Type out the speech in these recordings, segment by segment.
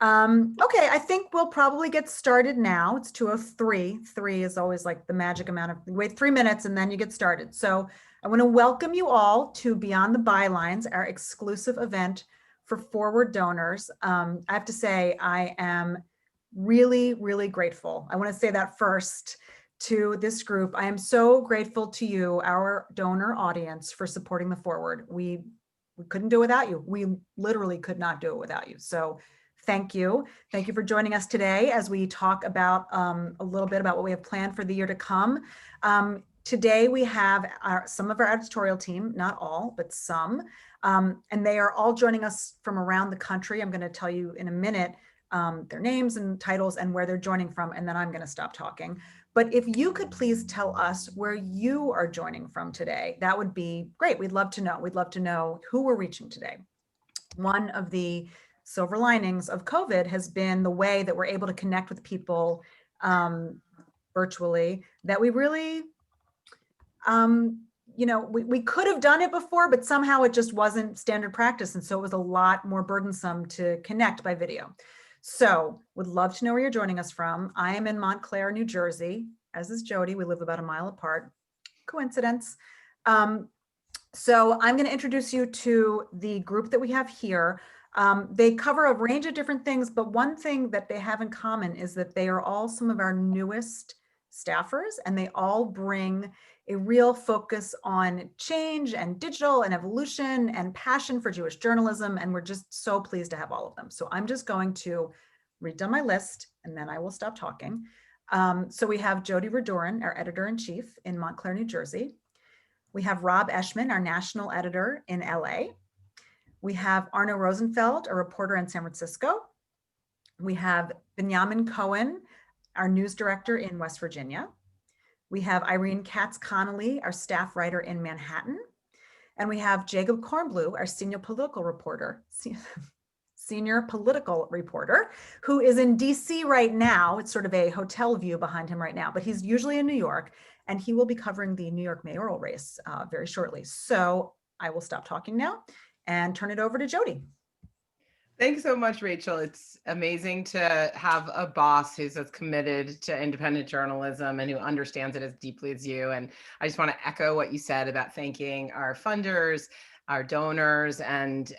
Okay, I think we'll probably get started now. It's 2:03. 3 is always like the magic amount of, wait 3 minutes and then you get started. So I want to welcome you all to Beyond the Bylines, our exclusive event for forward donors. I have to say, I am really, really grateful. I want to say that first to this group. I am so grateful to you, our donor audience, for supporting the forward. We couldn't do it without you. We literally could not do it without you. So thank you. Thank you for joining us today as we talk about a little bit about what we have planned for the year to come. Today we have some of our editorial team, not all, but some, and they are all joining us from around the country. I'm going to tell you in a minute their names and titles and where they're joining from, and then I'm going to stop talking. But if you could please tell us where you are joining from today, that would be great. We'd love to know. We'd love to know who we're reaching today. One of the silver linings of COVID has been the way that we're able to connect with people virtually, that we really, we could have done it before, but somehow it just wasn't standard practice. And so it was a lot more burdensome to connect by video. So would love to know where you're joining us from. I am in Montclair, New Jersey, as is Jodi. We live about a mile apart. Coincidence. So I'm going to introduce you to the group that we have here. They cover a range of different things, but one thing that they have in common is that they are all some of our newest staffers, and they all bring a real focus on change and digital and evolution and passion for Jewish journalism. And we're just so pleased to have all of them. So I'm just going to read down my list and then I will stop talking. So we have Jodi Rudoren, our editor-in-chief in Montclair, New Jersey. We have Rob Eshman, our national editor in LA. We have Arno Rosenfeld, a reporter in San Francisco. We have Benyamin Cohen, our news director in West Virginia. We have Irene Connelly, our staff writer in Manhattan. And we have Jacob Konbluh, our senior political reporter, who is in DC right now. It's sort of a hotel view behind him right now, but he's usually in New York, and he will be covering the New York mayoral race very shortly. So I will stop talking now and turn it over to Jodi. Thanks so much, Rachel. It's amazing to have a boss who's as committed to independent journalism and who understands it as deeply as you. And I just want to echo what you said about thanking our funders, our donors, and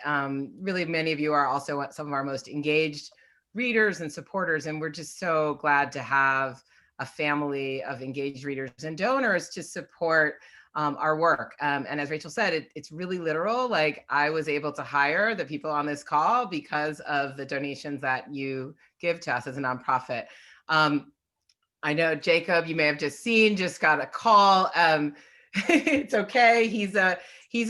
really many of you are also some of our most engaged readers and supporters. And we're just so glad to have a family of engaged readers and donors to support our work. And as Rachel said, it's really literal. Like, I was able to hire the people on this call because of the donations that you give to us as a nonprofit. I know Jacob, you may have just seen, just got a call. It's okay. He's a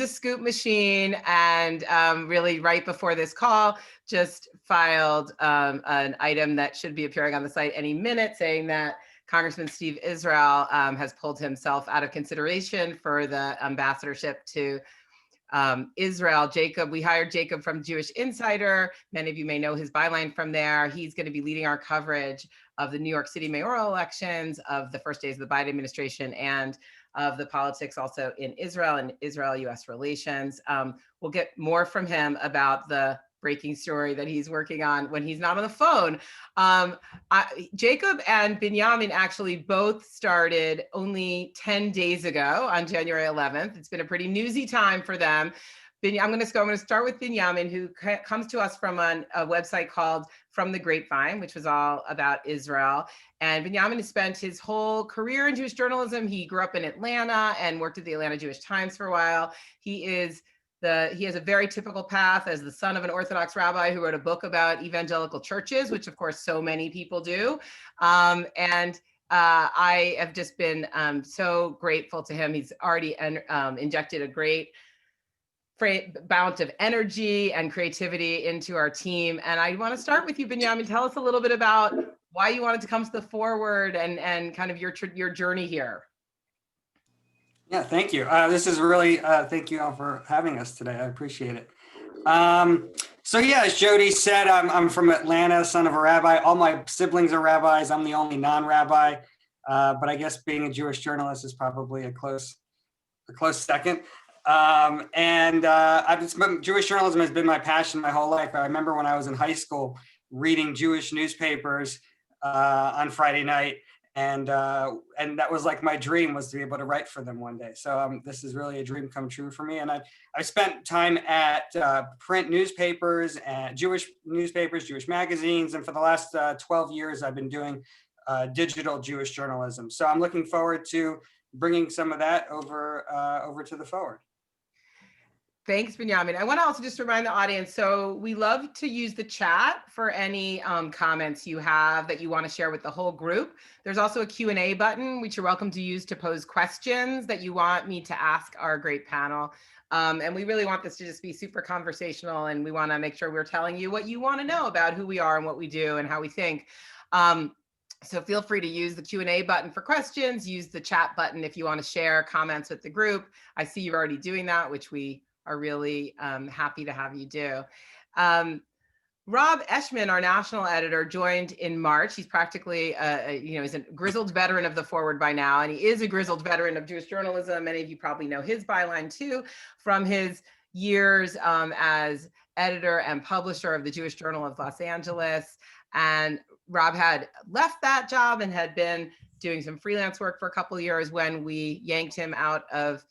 scoop machine, and really right before this call, just filed an item that should be appearing on the site any minute, saying that Congressman Steve Israel has pulled himself out of consideration for the ambassadorship to Israel. We hired Jacob from Jewish Insider. Many of you may know his byline from there. He's going to be leading our coverage of the New York City mayoral elections, of the first days of the Biden administration, and of the politics also in Israel and Israel-US relations. We'll get more from him about the breaking story that he's working on when he's not on the phone. Jacob and Binyamin actually both started only 10 days ago on January 11th. It's been a pretty newsy time for them. I'm going to start with Binyamin, who comes to us from a website called From the Grapevine, which was all about Israel. And Binyamin has spent his whole career in Jewish journalism. He grew up in Atlanta and worked at the Atlanta Jewish Times for a while. He has a very typical path as the son of an Orthodox rabbi who wrote a book about evangelical churches, which of course so many people do. I have just been so grateful to him. He's already injected a great bounce of energy and creativity into our team. And I want to start with you, Binyamin. Tell us a little bit about why you wanted to come to the forward and kind of your journey here. Yeah, thank you. This is really, thank you all for having us today. I appreciate it. So yeah, as Jodi said, I'm from Atlanta, son of a rabbi. All my siblings are rabbis. I'm the only non-rabbi, but I guess being a Jewish journalist is probably a close second. Jewish journalism has been my passion my whole life. I remember when I was in high school, reading Jewish newspapers on Friday night. And that was like my dream, was to be able to write for them one day. So this is really a dream come true for me. And I spent time at print newspapers and Jewish newspapers, Jewish magazines. And for the last 12 years, I've been doing digital Jewish journalism. So I'm looking forward to bringing some of that over to the Forward. Thanks, Binyamin. I want to also just remind the audience, so we love to use the chat for any comments you have that you want to share with the whole group. There's also a Q&A button, which you're welcome to use to pose questions that you want me to ask our great panel. And we really want this to just be super conversational, and we want to make sure we're telling you what you want to know about who we are and what we do and how we think. So feel free to use the Q&A button for questions, use the chat button if you want to share comments with the group. I see you're already doing that, which we are really happy to have you do. Rob Eshman, our national editor, joined in March. He's practically, he's a grizzled veteran of the Forward by now, and he is a grizzled veteran of Jewish journalism. Many of you probably know his byline too, from his years as editor and publisher of the Jewish Journal of Los Angeles. And Rob had left that job and had been doing some freelance work for a couple of years when we yanked him out of,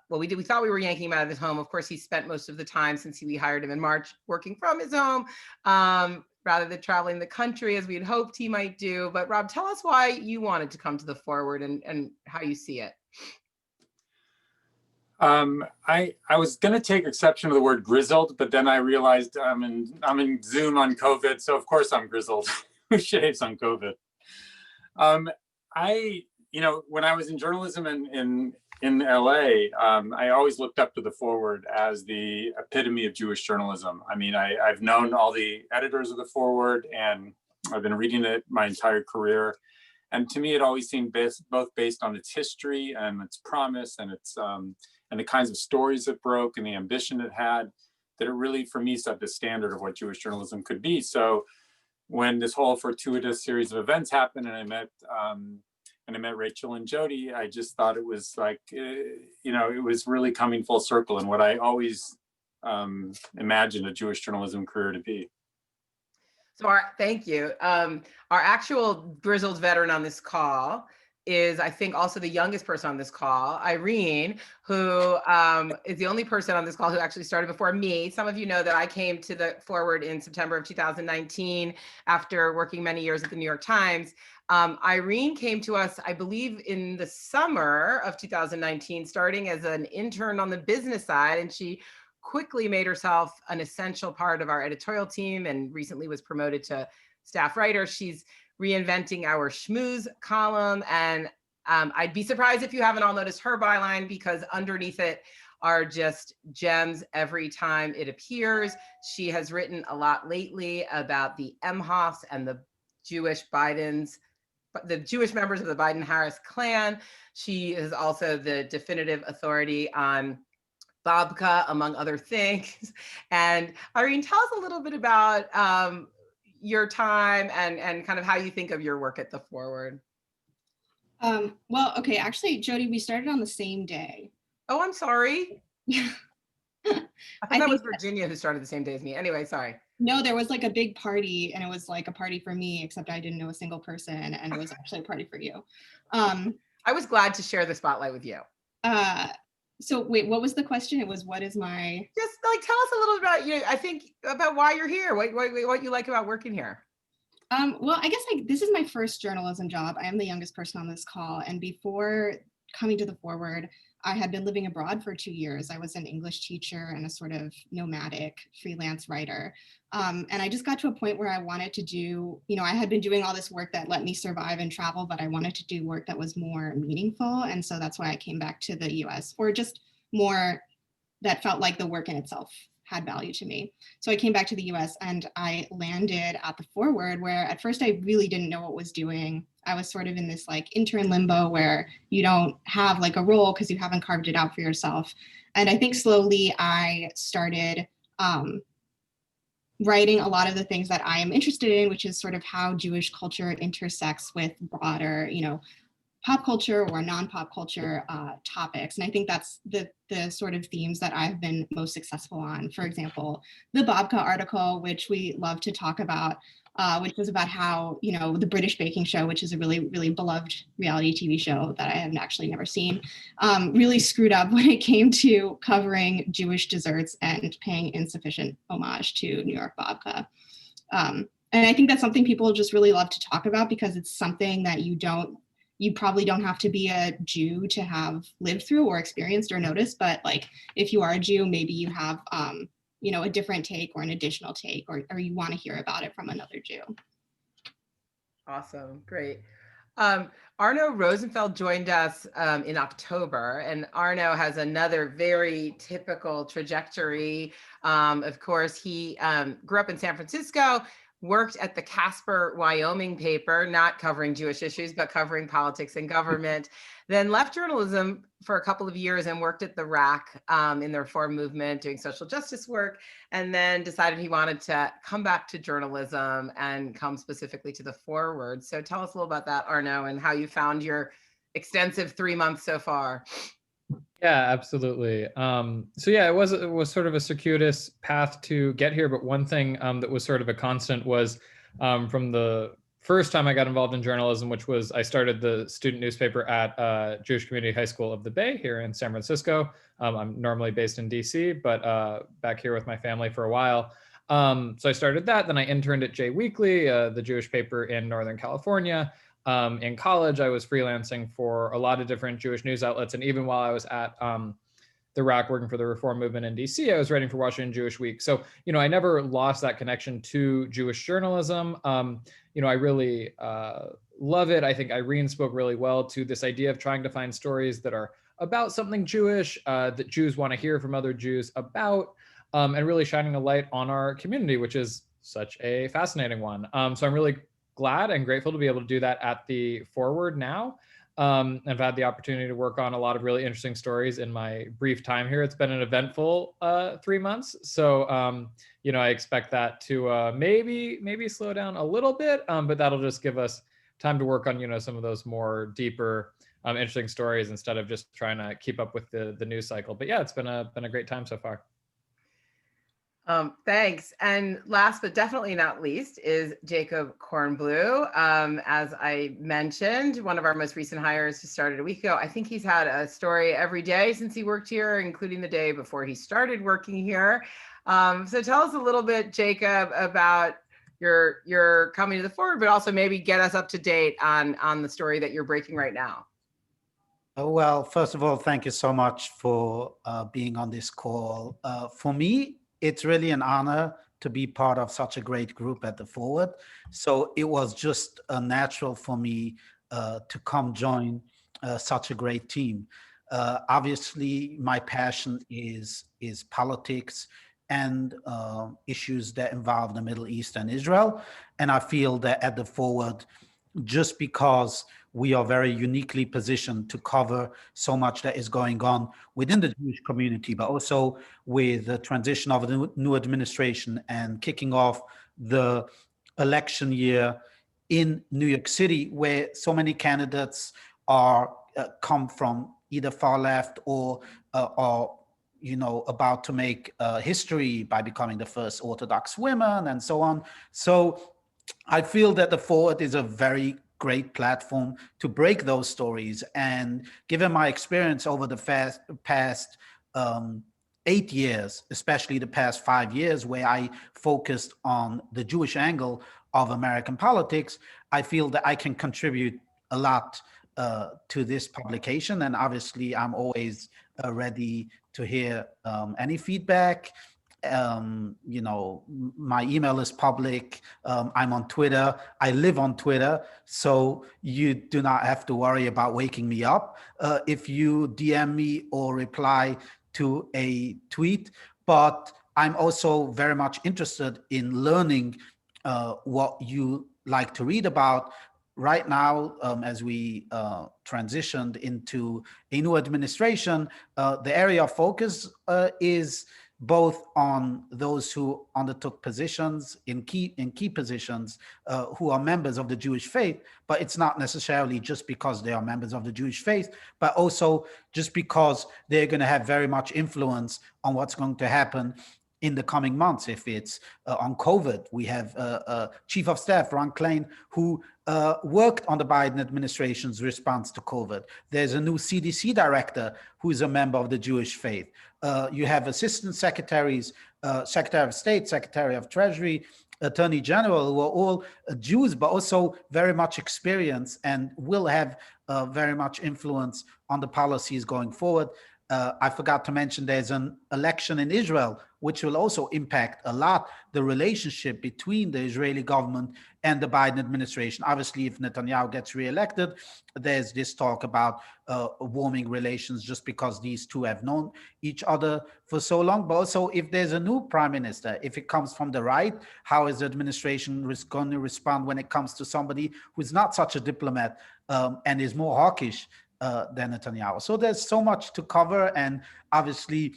well, we thought we were yanking him out of his home. Of course, he spent most of the time since we hired him in March working from his home, rather than traveling the country as we had hoped he might do. But Rob, tell us why you wanted to come to the Forward and how you see it. I was going to take exception to the word grizzled, but then I realized I'm in Zoom on COVID, so of course I'm grizzled. Who shaves on COVID? When I was in journalism in LA, I always looked up to the Forward as the epitome of Jewish journalism. I mean, I've known all the editors of the Forward, and I've been reading it my entire career. And to me, it always seemed both based on its history and its promise and its and the kinds of stories it broke and the ambition it had, that it really, for me, set the standard of what Jewish journalism could be. So when this whole fortuitous series of events happened, and I met Rachel and Jodi, I just thought it was like, it was really coming full circle in what I always imagined a Jewish journalism career to be. So thank you. Our actual grizzled veteran on this call is, I think, also the youngest person on this call, Irene, who is the only person on this call who actually started before me. Some of you know that I came to the Forward in September of 2019 after working many years at the New York Times. Irene came to us, I believe, in the summer of 2019, starting as an intern on the business side, and she quickly made herself an essential part of our editorial team and recently was promoted to staff writer. She's reinventing our schmooze column, and I'd be surprised if you haven't all noticed her byline, because underneath it are just gems every time it appears. She has written a lot lately about the Emhoffs and the Jewish members of the Biden-Harris clan. She is also the definitive authority on Babka, among other things. And Irene, tell us a little bit about your time and kind of how you think of your work at the Forward. Well, okay, actually, Jodi, we started on the same day. Oh, I'm sorry. I thought that was Virginia who started the same day as me. Anyway, sorry. No, there was like a big party, and it was like a party for me, except I didn't know a single person, and it was actually a party for you. I was glad to share the spotlight with you. So wait, what was the question? It was, what is my... Just like, tell us a little about I think about why you're here, what you like about working here. Well, I guess this is my first journalism job. I am the youngest person on this call. And before coming to the Forward, I had been living abroad for 2 years. I was an English teacher and a sort of nomadic freelance writer. And I just got to a point where I wanted to do, I had been doing all this work that let me survive and travel, but I wanted to do work that was more meaningful. And so that's why I came back to the US, or just more that felt like the work in itself had value to me. So I came back to the US and I landed at the Forward, where at first I really didn't know what I was doing. I was sort of in this like intern limbo where you don't have like a role because you haven't carved it out for yourself. And I think slowly I started writing a lot of the things that I am interested in, which is sort of how Jewish culture intersects with broader, pop culture or non-pop culture topics. And I think that's the sort of themes that I've been most successful on. For example, the Babka article, which we love to talk about, which was about how, you know, the British Baking Show, which is a really, really beloved reality TV show that I have actually never seen, really screwed up when it came to covering Jewish desserts and paying insufficient homage to New York Babka. And I think that's something people just really love to talk about because it's something that you probably don't have to be a Jew to have lived through or experienced or noticed, but like if you are a Jew, maybe you have you know, a different take or an additional take, or you want to hear about it from another Jew. Awesome, great. Arno Rosenfeld joined us in October, and Arno has another very typical trajectory. Of course, he grew up in San Francisco, worked at the Casper, Wyoming paper, not covering Jewish issues, but covering politics and government, then left journalism for a couple of years and worked at the RAC in the reform movement, doing social justice work, and then decided he wanted to come back to journalism and come specifically to the Forward. So tell us a little about that, Arno, and how you found your extensive 3 months so far. Yeah, absolutely. So yeah, it was sort of a circuitous path to get here, but one thing that was sort of a constant was from the first time I got involved in journalism, which was I started the student newspaper at Jewish Community High School of the Bay here in San Francisco. I'm normally based in DC, but back here with my family for a while. So I started that, then I interned at J Weekly, the Jewish paper in Northern California. In college, I was freelancing for a lot of different Jewish news outlets. And even while I was at the RAC working for the reform movement in DC, I was writing for Washington Jewish Week. So, you know, I never lost that connection to Jewish journalism. You know, I really love it. I think Irene spoke really well to this idea of trying to find stories that are about something Jewish, that Jews want to hear from other Jews about, and really shining a light on our community, which is such a fascinating one. So I'm really glad and grateful to be able to do that at the Forward now. I've had the opportunity to work on a lot of really interesting stories in my brief time here. It's been an eventful 3 months. So, you know, I expect that to maybe slow down a little bit, but that'll just give us time to work on, you know, some of those more deeper, interesting stories instead of just trying to keep up with the news cycle. But yeah, it's been a great time so far. Thanks. And last but definitely not least is Jacob Konbluh. As I mentioned, one of our most recent hires who started a week ago. I think he's had a story every day since he worked here, including the day before he started working here. So tell us a little bit, Jacob, about your coming to the Forward, but also maybe get us up to date on the story that you're breaking right now. Oh, well, first of all, thank you so much for being on this call. For me, it's really an honor to be part of such a great group at the Forward. So it was just natural for me to come join such a great team. Obviously, my passion is politics and issues that involve the Middle East and Israel. And I feel that at the Forward, just because we are very uniquely positioned to cover so much that is going on within the Jewish community, but also with the transition of the new administration and kicking off the election year in New York City, where so many candidates are come from either far left or you know, about to make history by becoming the first Orthodox women and so on. So I feel that the Forward is a very great platform to break those stories. And given my experience over the past 8 years, especially the past 5 years, where I focused on the Jewish angle of American politics, I feel that I can contribute a lot to this publication. And obviously, I'm always ready to hear any feedback. You know, my email is public. I'm on Twitter. I live on Twitter, so you do not have to worry about waking me up if you DM me or reply to a tweet. But I'm also very much interested in learning what you like to read about. Right now, as we transitioned into a new administration, the area of focus is both on those who undertook positions in key positions who are members of the Jewish faith, but it's not necessarily just because they are members of the Jewish faith, but also just because they're going to have very much influence on what's going to happen in the coming months. If it's on COVID, we have Chief of Staff Ron Klain, who worked on the Biden administration's response to COVID. There's a new CDC director who is a member of the Jewish faith. You have assistant secretaries, Secretary of State, Secretary of Treasury, Attorney General, who are all Jews, but also very much experienced and will have very much influence on the policies going forward. I forgot to mention there's an election in Israel, which will also impact a lot the relationship between the Israeli government and the Biden administration. Obviously, if Netanyahu gets reelected, there's this talk about warming relations just because these two have known each other for so long. But also, if there's a new prime minister, if it comes from the right, how is the administration going to respond when it comes to somebody who's not such a diplomat and is more hawkish than Netanyahu? So there's so much to cover, and obviously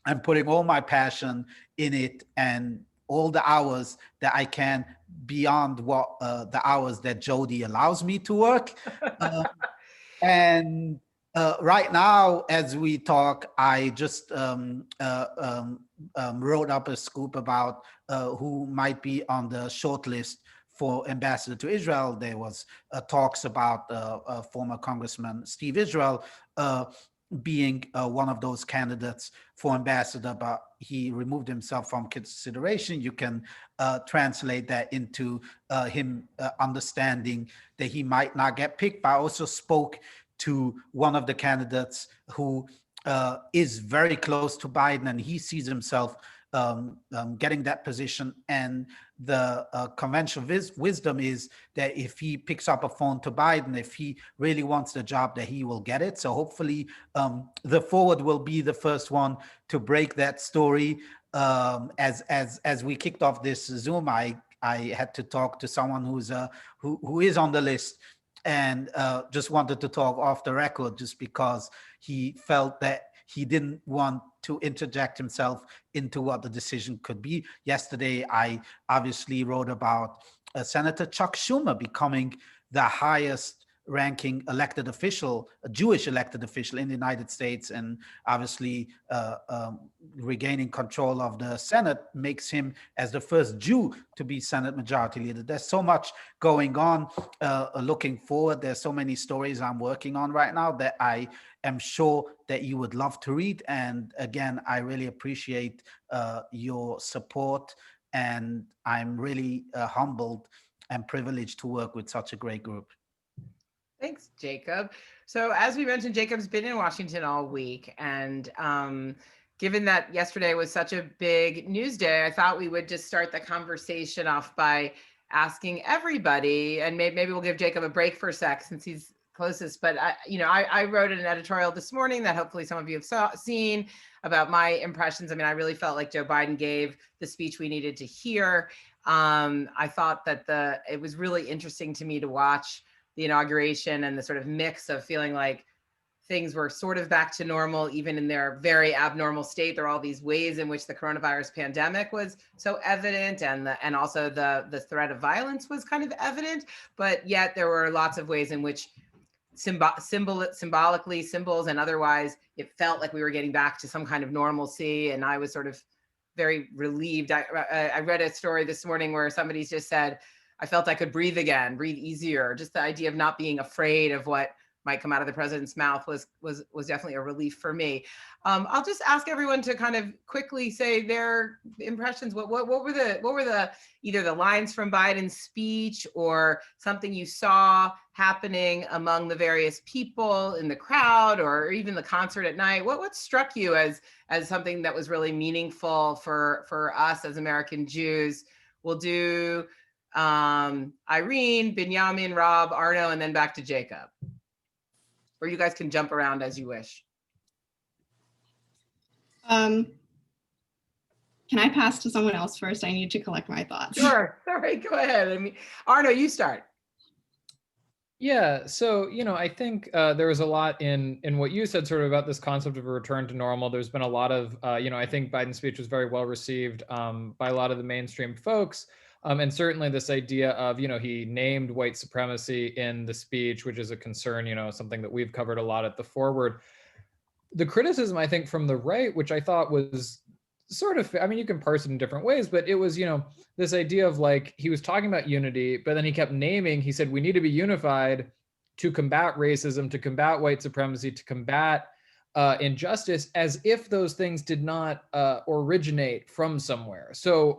I'm putting all my passion in it and all the hours that I can beyond what the hours that Jodi allows me to work. And right now, as we talk, I just wrote up a scoop about who might be on the short list for ambassador to Israel. There was talks about former Congressman Steve Israel being one of those candidates for ambassador, but he removed himself from consideration. You can translate that into him understanding that he might not get picked. But I also spoke to one of the candidates who is very close to Biden, and he sees himself getting that position. And the conventional wisdom is that if he picks up a phone to Biden, if he really wants the job, that he will get it. So hopefully the Forward will be the first one to break that story. As we kicked off this Zoom, I had to talk to someone who is on the list, and just wanted to talk off the record just because he felt that he didn't want to interject himself into what the decision could be. Yesterday, I obviously wrote about Senator Chuck Schumer becoming the highest ranking elected official, a Jewish elected official in the United States, and obviously regaining control of the Senate makes him as the first Jew to be Senate Majority Leader. There's so much going on. Looking forward, there's so many stories I'm working on right now that I am sure that you would love to read. And again, I really appreciate your support, and I'm really humbled and privileged to work with such a great group. Thanks, Jacob. So as we mentioned, Jacob's been in Washington all week, and given that yesterday was such a big news day, I thought we would just start the conversation off by asking everybody, and maybe we'll give Jacob a break for a sec since he's closest, but I wrote an editorial this morning that hopefully some of you have seen about my impressions. I mean, I really felt like Joe Biden gave the speech we needed to hear. I thought that it was really interesting to me to watch the inauguration and the sort of mix of feeling like things were sort of back to normal, even in their very abnormal state. There are all these ways in which the coronavirus pandemic was so evident, and also the threat of violence was kind of evident, but yet there were lots of ways in which symbolically, symbols and otherwise, it felt like we were getting back to some kind of normalcy. And I was sort of very relieved. I read a story this morning where somebody just said, I felt I could breathe again, breathe easier. Just the idea of not being afraid of what might come out of the president's mouth was definitely a relief for me. I'll just ask everyone to kind of quickly say their impressions. What were the either the lines from Biden's speech or something you saw happening among the various people in the crowd, or even the concert at night? What struck you as something that was really meaningful for us as American Jews? We'll do Irene, Binyamin, Rob, Arno, and then back to Jacob. Or you guys can jump around as you wish. Can I pass to someone else first? I need to collect my thoughts. Sure. All right, go ahead. I mean, Arno, you start. Yeah, so I think there was a lot in what you said, sort of about this concept of a return to normal. There's been a lot of, I think Biden's speech was very well received by a lot of the mainstream folks, and certainly this idea of, he named white supremacy in the speech, which is a concern, something that we've covered a lot at the Forward. The criticism, I think, from the right, which I thought was sort of, I mean, you can parse it in different ways, but it was, this idea of like, he was talking about unity, but then he kept naming, he said, we need to be unified to combat racism, to combat white supremacy, to combat injustice, as if those things did not originate from somewhere. So,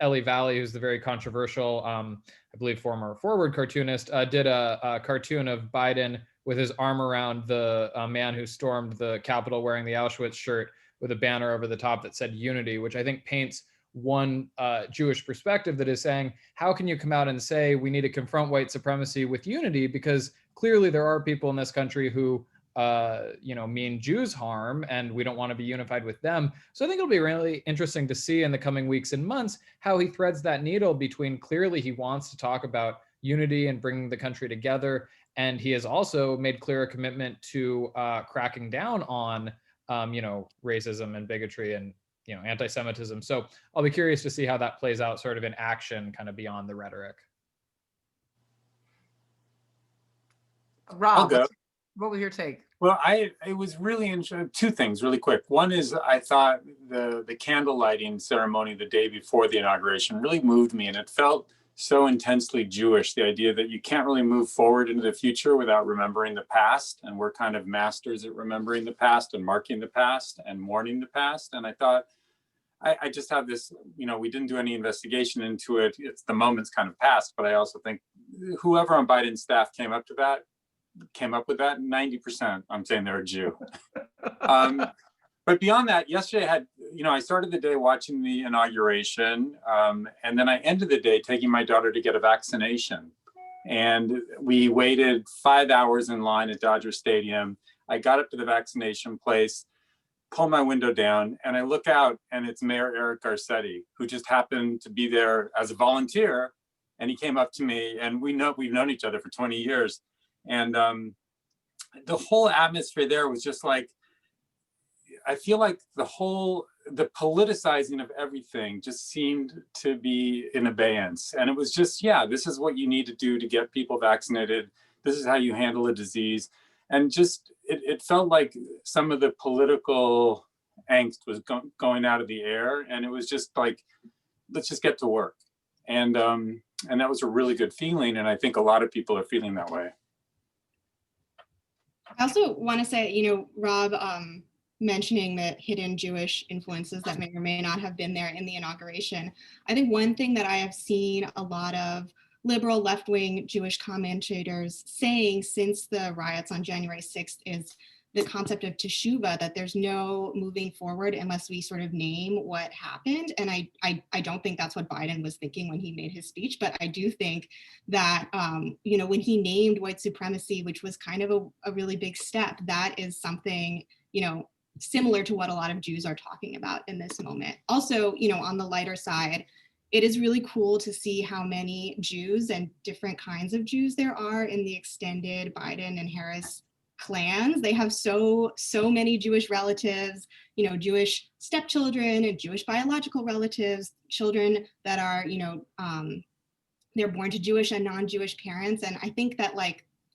Ellie Valley, who's the very controversial, I believe, former Forward cartoonist, did a cartoon of Biden with his arm around the man who stormed the Capitol wearing the Auschwitz shirt with a banner over the top that said unity, which I think paints one Jewish perspective that is saying, how can you come out and say we need to confront white supremacy with unity? Because clearly there are people in this country who, mean Jews harm, and we don't want to be unified with them. So I think it'll be really interesting to see in the coming weeks and months how he threads that needle between, clearly he wants to talk about unity and bringing the country together, and he has also made clear a commitment to cracking down on racism and bigotry and, anti-Semitism. So I'll be curious to see how that plays out sort of in action, kind of beyond the rhetoric. Rob, what was your take? Well, it was really interesting. Two things really quick. One is I thought the candle lighting ceremony the day before the inauguration really moved me, and it felt so intensely Jewish, the idea that you can't really move forward into the future without remembering the past. And we're kind of masters at remembering the past and marking the past and mourning the past. And I thought, I just have this, we didn't do any investigation into it. It's the moment's kind of passed, but I also think whoever on Biden's staff came up with that, 90%, I'm saying they're a Jew. But beyond that, yesterday I started the day watching the inauguration, and then I ended the day taking my daughter to get a vaccination. And we waited 5 hours in line at Dodger Stadium. I got up to the vaccination place, pull my window down, and I look out, and it's Mayor Eric Garcetti, who just happened to be there as a volunteer. And he came up to me, and we've known each other for 20 years. And the whole atmosphere there was just like, I feel like the politicizing of everything just seemed to be in abeyance. And it was just, this is what you need to do to get people vaccinated. This is how you handle a disease. And just, it felt like some of the political angst was going out of the air. And it was just like, let's just get to work. And that was a really good feeling. And I think a lot of people are feeling that way. I also want to say, Rob, mentioning the hidden Jewish influences that may or may not have been there in the inauguration. I think one thing that I have seen a lot of liberal left-wing Jewish commentators saying since the riots on January 6th is the concept of teshuvah, that there's no moving forward unless we sort of name what happened. And I don't think that's what Biden was thinking when he made his speech, but I do think that, when he named white supremacy, which was kind of a really big step, that is something, similar to what a lot of Jews are talking about in this moment. Also, on the lighter side, it is really cool to see how many Jews and different kinds of Jews there are in the extended Biden and Harris clans. They have so many Jewish relatives, Jewish stepchildren and Jewish biological relatives, children that are, they're born to Jewish and non-Jewish parents. And I think that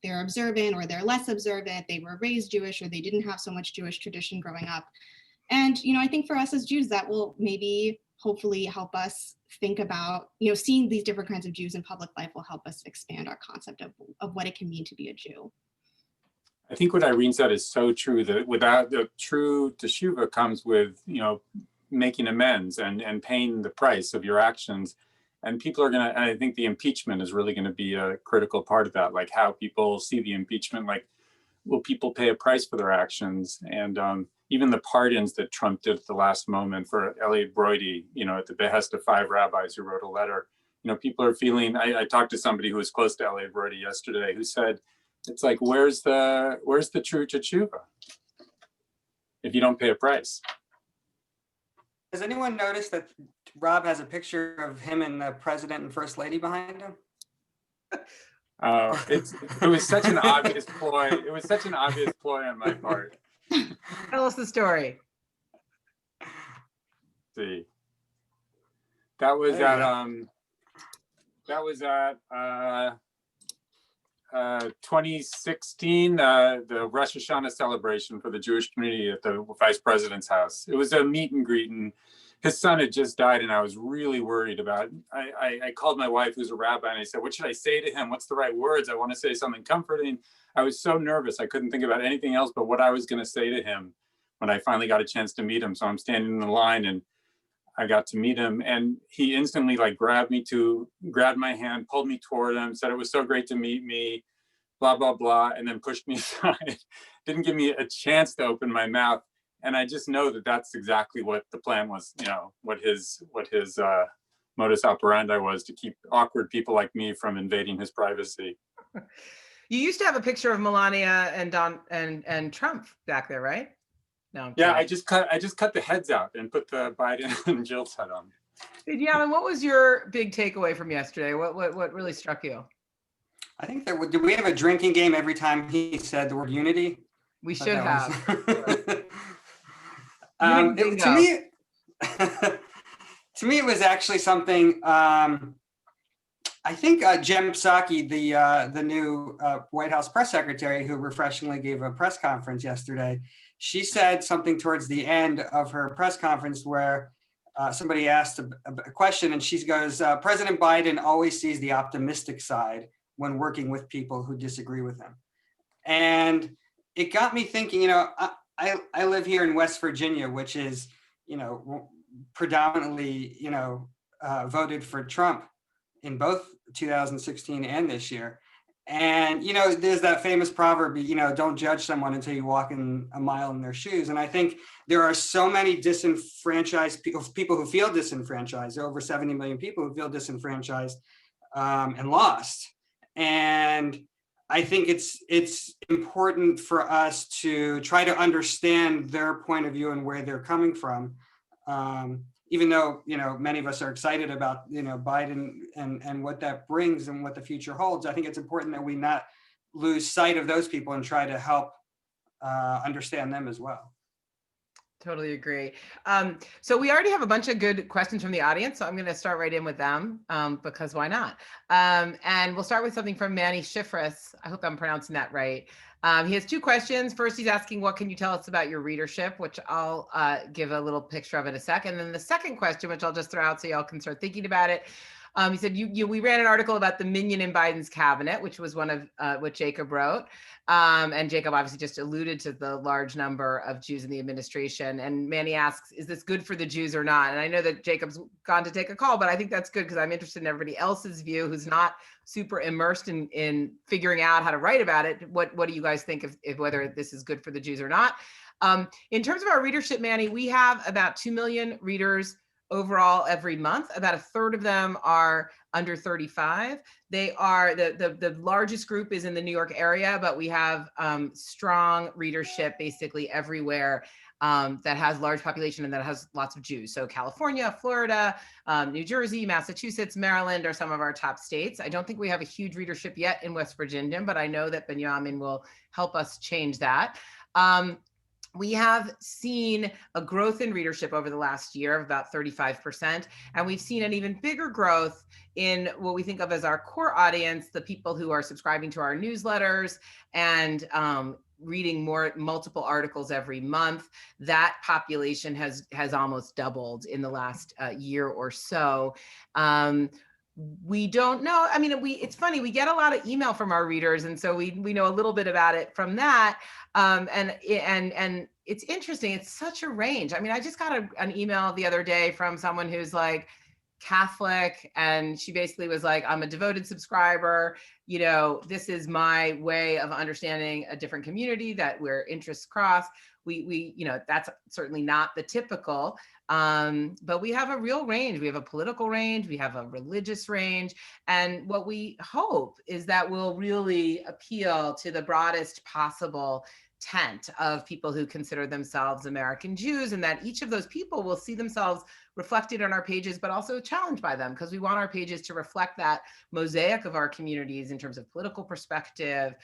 they're observant or they're less observant, they were raised Jewish or they didn't have so much Jewish tradition growing up. And, I think for us as Jews, that will maybe hopefully help us think about, seeing these different kinds of Jews in public life will help us expand our concept of what it can mean to be a Jew. I think what Irene said is so true, that without the true teshuvah comes with, making amends and paying the price of your actions. And people are going to, I think the impeachment is really going to be a critical part of that, like how people see the impeachment, like, will people pay a price for their actions? And even the pardons that Trump did at the last moment for Elliot Broidy, at the behest of 5 rabbis who wrote a letter, people are feeling, I talked to somebody who was close to Elliot Broidy yesterday who said, it's like, where's the true teshuvah if you don't pay a price? Has anyone noticed that Rob has a picture of him and the president and first lady behind him? It was such an obvious ploy. It was such an obvious ploy on my part. Tell us the story. See, that was There at you that was at 2016, the Rosh Hashanah celebration for the Jewish community at the vice president's house. It was a meet and greet, and his son had just died, and I was really worried about it. I called my wife, who's a rabbi, and I said, what should I say to him? What's the right words? I want to say something comforting. I was so nervous. I couldn't think about anything else but what I was going to say to him when I finally got a chance to meet him. So I'm standing in the line, and I got to meet him, and he instantly grabbed my hand, pulled me toward him, said it was so great to meet me, blah, blah, blah, and then pushed me aside. Didn't give me a chance to open my mouth. And I just know that that's exactly what the plan was, what his modus operandi was, to keep awkward people like me from invading his privacy. You used to have a picture of Melania and Trump back there, right? No. Yeah, I just cut the heads out and put the Biden and Jill's head on. Binyamin, what was your big takeaway from yesterday? What really struck you? I think did we have a drinking game every time he said the word unity? We should have. To me, it was actually something. I think Jen Psaki, the new White House press secretary, who refreshingly gave a press conference yesterday, she said something towards the end of her press conference where somebody asked a question, and she goes, President Biden always sees the optimistic side when working with people who disagree with him. And it got me thinking, I live here in West Virginia, which is, predominantly, voted for Trump in both 2016 and this year. And, there's that famous proverb, don't judge someone until you walk in a mile in their shoes. And I think there are so many disenfranchised people who feel disenfranchised. There are over 70 million people who feel disenfranchised and lost. And I think it's important for us to try to understand their point of view and where they're coming from. Even though, many of us are excited about, Biden and what that brings and what the future holds, I think it's important that we not lose sight of those people and try to help understand them as well. Totally agree. So we already have a bunch of good questions from the audience, so I'm going to start right in with them because why not? And we'll start with something from Manny Schifris. I hope I'm pronouncing that right. He has two questions. First, he's asking, what can you tell us about your readership, which I'll give a little picture of in a second. And then the second question, which I'll just throw out so y'all can start thinking about it. He said, we ran an article about the minion in Biden's cabinet, which was one of what Jacob wrote. And Jacob obviously just alluded to the large number of Jews in the administration. And Manny asks, is this good for the Jews or not? And I know that Jacob's gone to take a call, but I think that's good because I'm interested in everybody else's view who's not super immersed in figuring out how to write about it. What do you guys think of whether this is good for the Jews or not? In terms of our readership, Manny, we have about 2 million readers overall every month. About a third of them are under 35. They are the largest group is in the New York area, but we have strong readership basically everywhere that has large population and that has lots of Jews. So California, Florida, New Jersey, Massachusetts, Maryland are some of our top states. I don't think we have a huge readership yet in West Virginia, but I know that Binyamin will help us change that. We have seen a growth in readership over the last year of about 35%. And we've seen an even bigger growth in what we think of as our core audience, the people who are subscribing to our newsletters and reading multiple articles every month. That population has almost doubled in the last year or so. We don't know. I mean, it's funny, we get a lot of email from our readers. And so we know a little bit about it from that. And it's interesting. It's such a range. I mean, I just got an email the other day from someone who's like Catholic. And she basically was like, I'm a devoted subscriber. This is my way of understanding a different community that where interests cross. We that's certainly not the typical. But we have a real range. We have a political range. We have a religious range. And what we hope is that we'll really appeal to the broadest possible tent of people who consider themselves American Jews, and that each of those people will see themselves reflected on our pages, but also challenged by them, because we want our pages to reflect that mosaic of our communities in terms of political perspective,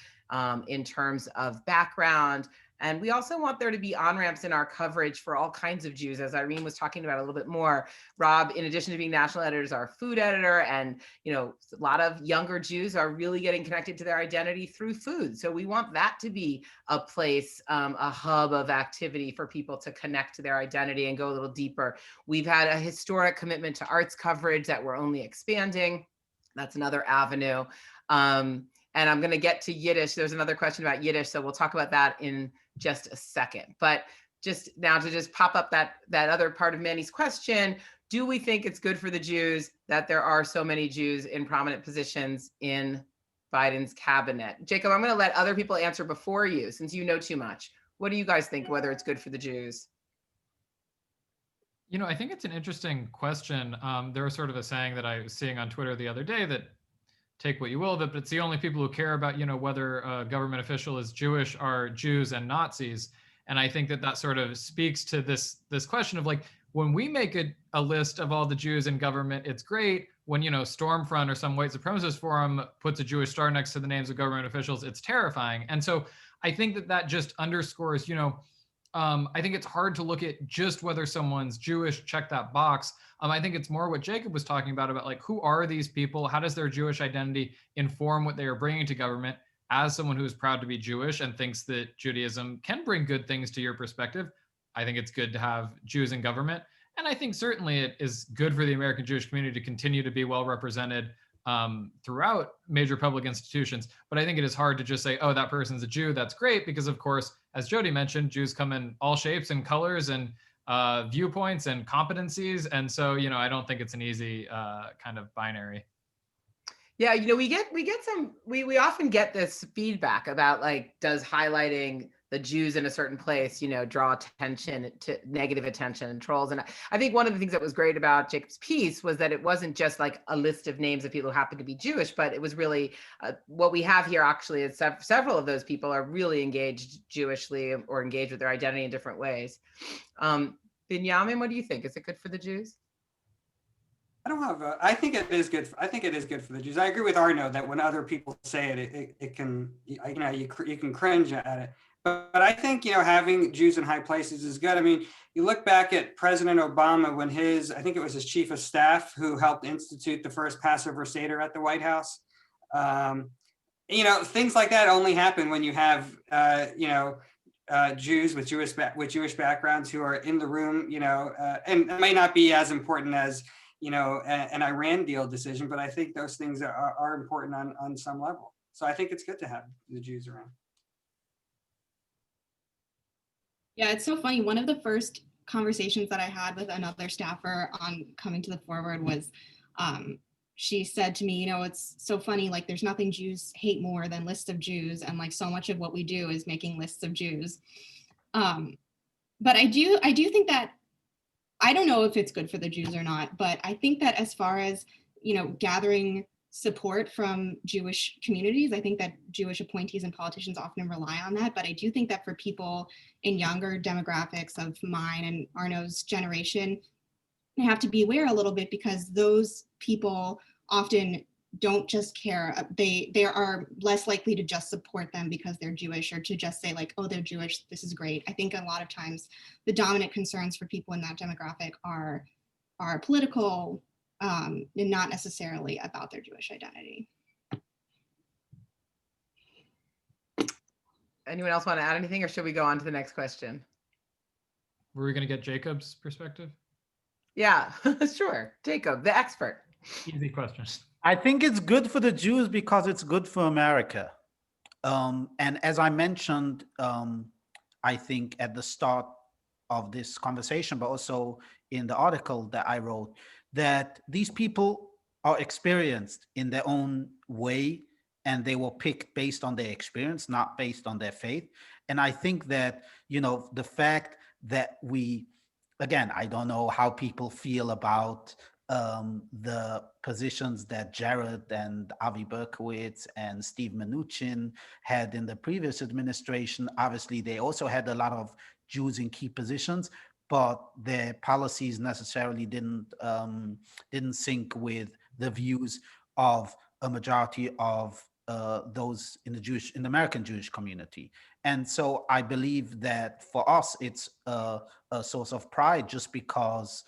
in terms of background. And we also want there to be on-ramps in our coverage for all kinds of Jews, as Irene was talking about a little bit more. Rob, in addition to being national editor, is our food editor, and a lot of younger Jews are really getting connected to their identity through food. So we want that to be a place, a hub of activity for people to connect to their identity and go a little deeper. We've had a historic commitment to arts coverage that we're only expanding. That's another avenue. And I'm going to get to Yiddish. There's another question about Yiddish, so we'll talk about that in just a second. But just now to just pop up that other part of Manny's question, do we think it's good for the Jews that there are so many Jews in prominent positions in Biden's cabinet? Jacob, I'm going to let other people answer before you, since you know too much. What do you guys think, whether it's good for the Jews? I think it's an interesting question. There was sort of a saying that I was seeing on Twitter the other day that take what you will of it, but it's the only people who care about, whether a government official is Jewish are Jews and Nazis. And I think that sort of speaks to this question of like, when we make a list of all the Jews in government, it's great. When, Stormfront or some white supremacist forum puts a Jewish star next to the names of government officials, it's terrifying. And so I think that just underscores, I think it's hard to look at just whether someone's Jewish, check that box. I think it's more what Jacob was talking about like, who are these people? How does their Jewish identity inform what they are bringing to government? As someone who is proud to be Jewish and thinks that Judaism can bring good things to your perspective, I think it's good to have Jews in government. And I think certainly it is good for the American Jewish community to continue to be well represented throughout major public institutions. But I think it is hard to just say, oh, that person's a Jew, that's great, because of course, as Jodi mentioned, Jews come in all shapes and colors and viewpoints and competencies. And so, I don't think it's an easy kind of binary. Yeah, we often get this feedback about like, does highlighting the Jews in a certain place, draw attention to negative attention and trolls. And I think one of the things that was great about Jacob's piece was that it wasn't just like a list of names of people who happen to be Jewish, but it was really what we have here actually is several of those people are really engaged Jewishly or engaged with their identity in different ways. Binyamin, what do you think? Is it good for the Jews? I think it is good. I think it is good for the Jews. I agree with Arno that when other people say it can, you can cringe at it. But I think, having Jews in high places is good. I mean, you look back at President Obama when I think it was his chief of staff who helped institute the first Passover Seder at the White House. Things like that only happen when you have, Jews with Jewish backgrounds who are in the room, and it may not be as important as, an Iran deal decision, but I think those things are important on some level. So I think it's good to have the Jews around. Yeah, it's so funny. One of the first conversations that I had with another staffer on coming to the Forward was, she said to me, it's so funny, like there's nothing Jews hate more than lists of Jews, and like so much of what we do is making lists of Jews. But I do think that, I don't know if it's good for the Jews or not, but I think that as far as, gathering support from Jewish communities, I think that Jewish appointees and politicians often rely on that. But I do think that for people in younger demographics of mine and Arno's generation, they have to beware a little bit, because those people often don't just care. They are less likely to just support them because they're Jewish, or to just say like, oh, they're Jewish, this is great. I think a lot of times the dominant concerns for people in that demographic are political, and not necessarily about their Jewish identity. Anyone else want to add anything, or should we go on to the next question? Were we going to get Jacob's perspective? Yeah, sure. Jacob, the expert. Easy questions. I think it's good for the Jews because it's good for America. And as I mentioned, I think at the start of this conversation, but also in the article that I wrote, that these people are experienced in their own way, and they were picked based on their experience, not based on their faith. And I think that, the fact that again, I don't know how people feel about the positions that Jared and Avi Berkowitz and Steve Mnuchin had in the previous administration. Obviously, they also had a lot of Jews in key positions, but their policies necessarily didn't sync with the views of a majority of those in the American Jewish community. And so I believe that for us, it's a source of pride just because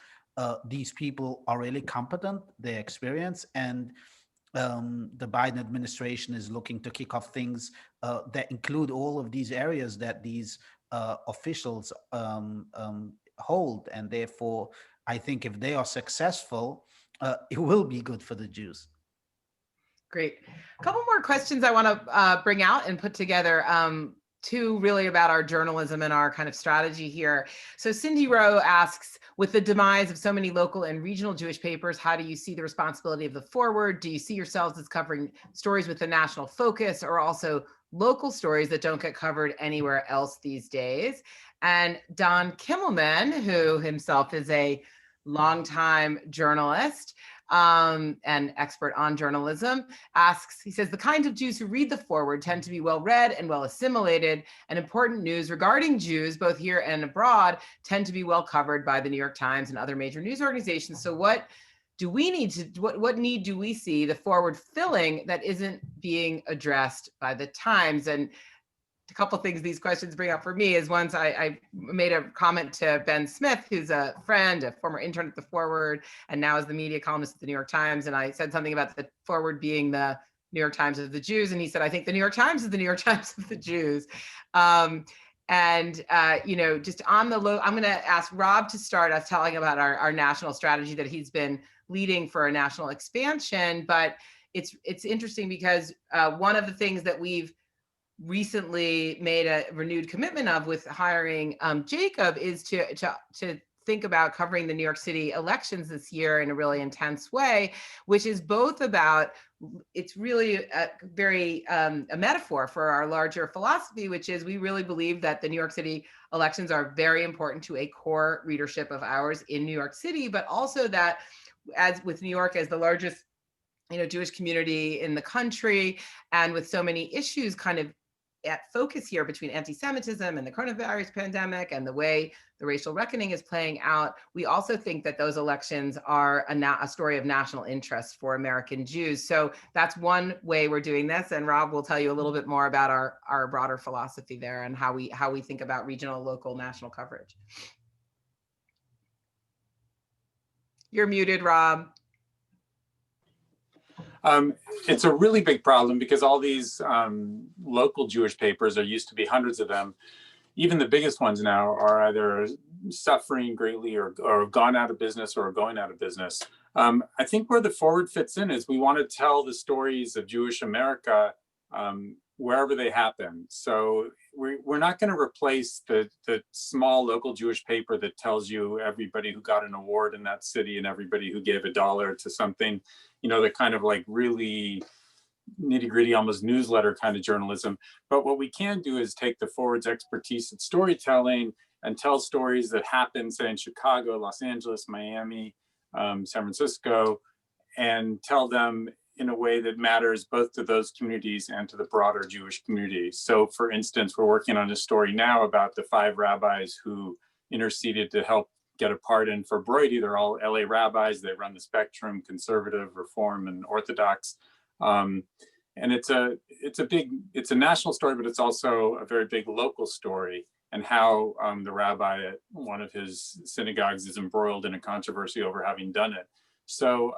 these people are really competent, they're experienced, and the Biden administration is looking to kick off things that include all of these areas that these officials hold. And therefore, I think if they are successful, it will be good for the Jews. Great. A couple more questions I want to bring out and put together. Two really about our journalism and our kind of strategy here. So Cindy Rowe asks, with the demise of so many local and regional Jewish papers, how do you see the responsibility of the Forward? Do you see yourselves as covering stories with a national focus or also local stories that don't get covered anywhere else these days? And Don Kimmelman, who himself is a longtime journalist, and expert on journalism, asks, he says, the kinds of Jews who read the Forward tend to be well read and well assimilated, and important news regarding Jews, both here and abroad, tend to be well covered by the New York Times and other major news organizations. So what do we need to, what need do we see the Forward filling that isn't being addressed by the Times? And a couple of things these questions bring up for me is once I made a comment to Ben Smith, who's a friend, a former intern at the Forward, and now is the media columnist at the New York Times. And I said something about the Forward being the New York Times of the Jews. And he said, I think the New York Times is the New York Times of the Jews. You know, just on the low, I'm going to ask Rob to start us telling about our national strategy that he's been leading for a national expansion. But it's interesting because one of the things that we've recently made a renewed commitment of with hiring Jacob is to think about covering the New York City elections this year in a really intense way, which is both about, it's really a very a metaphor for our larger philosophy, which is we really believe that the New York City elections are very important to a core readership of ours in New York City, but also that as with New York as the largest, you know, Jewish community in the country, and with so many issues kind of at focus here between anti-Semitism and the coronavirus pandemic and the way the racial reckoning is playing out, we also think that those elections are a story of national interest for American Jews. So that's one way we're doing this. And Rob will tell you a little bit more about our broader philosophy there and how we think about regional, local, national coverage. You're muted, Rob. It's a really big problem because all these local Jewish papers, there used to be hundreds of them. Even the biggest ones now are either suffering greatly or gone out of business or going out of business. I think where the Forward fits in is we want to tell the stories of Jewish America wherever they happen. So we're not going to replace the small local Jewish paper that tells you everybody who got an award in that city and everybody who gave $1 to something, you know, the kind of like really nitty gritty, almost newsletter kind of journalism. But what we can do is take the Forward's expertise in storytelling and tell stories that happen, say, in Chicago, Los Angeles, Miami, San Francisco, and tell them in a way that matters both to those communities and to the broader Jewish community. So for instance, we're working on a story now about the 5 rabbis who interceded to help get a pardon for Brody. They're all LA rabbis. They run the spectrum, conservative, reform, and Orthodox. And it's a national story, but it's also a very big local story, and how the rabbi at one of his synagogues is embroiled in a controversy over having done it. So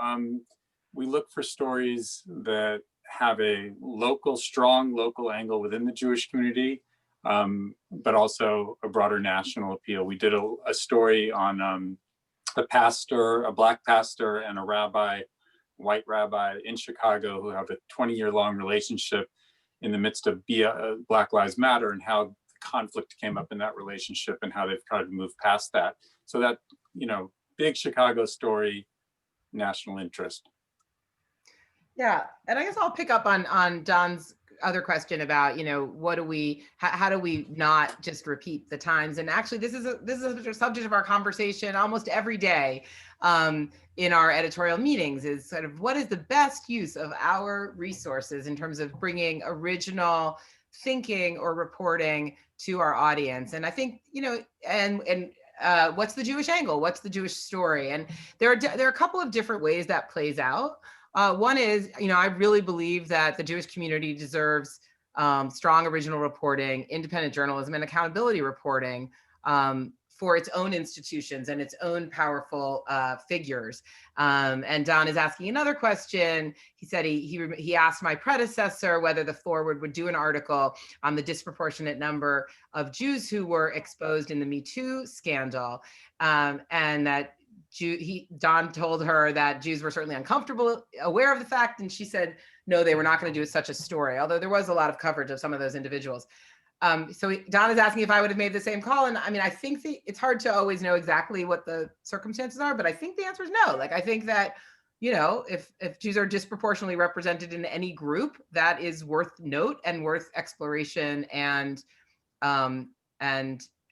we look for stories that have a strong local angle within the Jewish community, but also a broader national appeal. We did a story on a Black pastor and a white rabbi in Chicago who have a 20-year-long relationship in the midst of Black Lives Matter, and how the conflict came up in that relationship and how they've tried to move past that. So that, you know, big Chicago story, national interest. Yeah, and I guess I'll pick up on Don's other question about, what do we, how do we not just repeat the times? And actually, this is a subject of our conversation almost every day in our editorial meetings, is sort of what is the best use of our resources in terms of bringing original thinking or reporting to our audience. And I think, what's the Jewish angle? What's the Jewish story? And there are a couple of different ways that plays out. One is, I really believe that the Jewish community deserves strong original reporting, independent journalism, and accountability reporting for its own institutions and its own powerful figures. And Don is asking another question. He said he asked my predecessor whether the Forward would do an article on the disproportionate number of Jews who were exposed in the Me Too scandal, and that Don told her that Jews were certainly uncomfortable, aware of the fact, and she said, no, they were not going to do such a story, although there was a lot of coverage of some of those individuals. So Don is asking if I would have made the same call. And I mean, I think it's hard to always know exactly what the circumstances are, but I think the answer is no. Like, I think that, if Jews are disproportionately represented in any group, that is worth note and worth exploration and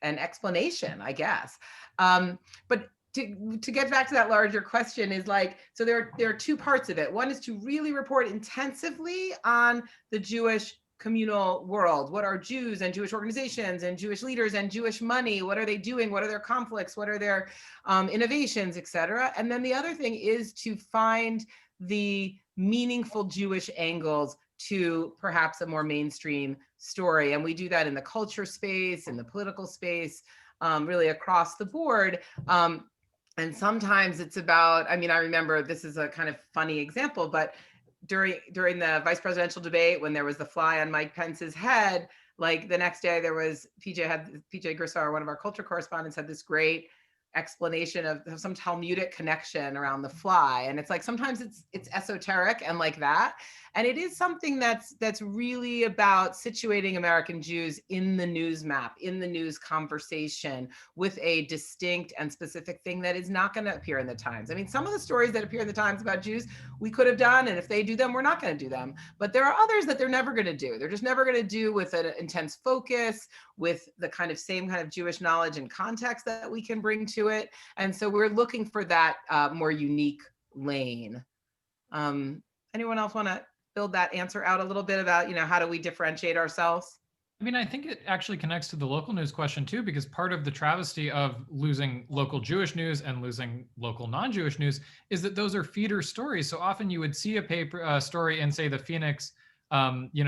explanation, I guess. But to get back to that larger question is like, so there are two parts of it. One is to really report intensively on the Jewish communal world. What are Jews and Jewish organizations and Jewish leaders and Jewish money? What are they doing? What are their conflicts? What are their innovations, et cetera? And then the other thing is to find the meaningful Jewish angles to perhaps a more mainstream story. And we do that in the culture space, in the political space, really across the board. And sometimes it's about, I remember, this is a kind of funny example, but during the vice presidential debate, when there was the fly on Mike Pence's head, like the next day there was PJ Grissar, one of our culture correspondents, had this great explanation of some Talmudic connection around the fly. And it's like, sometimes it's esoteric and like that. And it is something that's really about situating American Jews in the news map, in the news conversation, with a distinct and specific thing that is not going to appear in the Times. I mean, some of the stories that appear in the Times about Jews, we could have done, and if they do them, we're not going to do them. But there are others that they're never going to do. They're just never going to do with an intense focus, with the same kind of Jewish knowledge and context that we can bring to it. And so we're looking for that more unique lane. Anyone else want to build that answer out a little bit about, how do we differentiate ourselves? I mean, I think it actually connects to the local news question too, because part of the travesty of losing local Jewish news and losing local non-Jewish news is that those are feeder stories. So often you would see a paper story in, say, the Phoenix,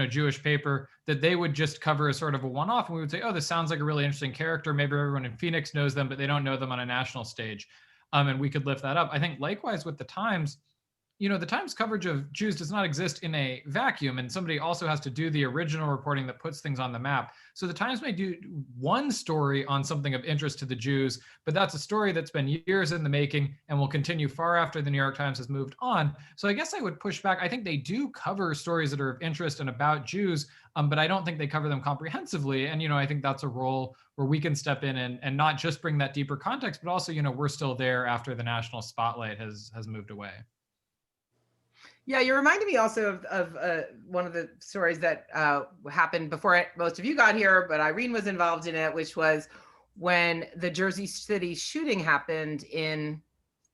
Jewish paper, that they would just cover as sort of a one-off, and we would say, oh, this sounds like a really interesting character. Maybe everyone in Phoenix knows them, but they don't know them on a national stage. And we could lift that up. I think likewise with the Times, the Times coverage of Jews does not exist in a vacuum, and somebody also has to do the original reporting that puts things on the map. So the Times may do one story on something of interest to the Jews, but that's a story that's been years in the making and will continue far after the New York Times has moved on. So I guess I would push back. I think they do cover stories that are of interest and about Jews, but I don't think they cover them comprehensively. And, I think that's a role where we can step in and not just bring that deeper context, but also, we're still there after the national spotlight has moved away. Yeah, you reminded me also of one of the stories that happened before most of you got here, but Irene was involved in it, which was when the Jersey City shooting happened in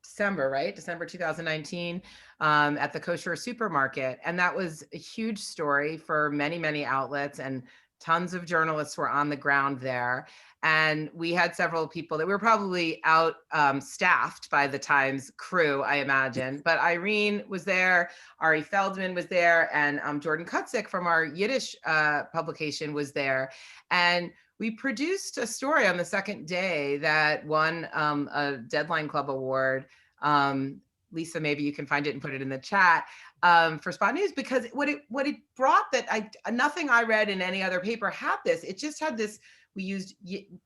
December, right? December 2019, at the kosher supermarket. And that was a huge story for many, many outlets, and tons of journalists were on the ground there. And we had several people that were probably out staffed by the Times crew, I imagine. But Irene was there, Ari Feldman was there, and Jordan Kutzik from our Yiddish publication was there. And we produced a story on the second day that won a Deadline Club award. Lisa, maybe you can find it and put it in the chat, for Spot News, because what it brought that nothing I read in any other paper had this. It just had this. We used,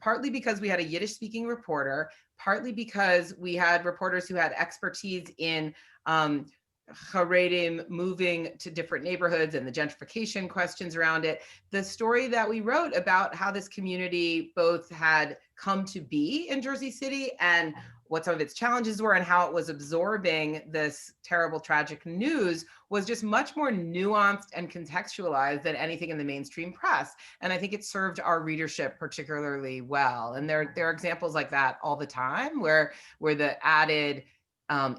partly because we had a Yiddish speaking reporter, partly because we had reporters who had expertise in Haredim moving to different neighborhoods and the gentrification questions around it. The story that we wrote about how this community both had come to be in Jersey City and what some of its challenges were and how it was absorbing this terrible, tragic news was just much more nuanced and contextualized than anything in the mainstream press. And I think it served our readership particularly well. And there are examples like that all the time where the added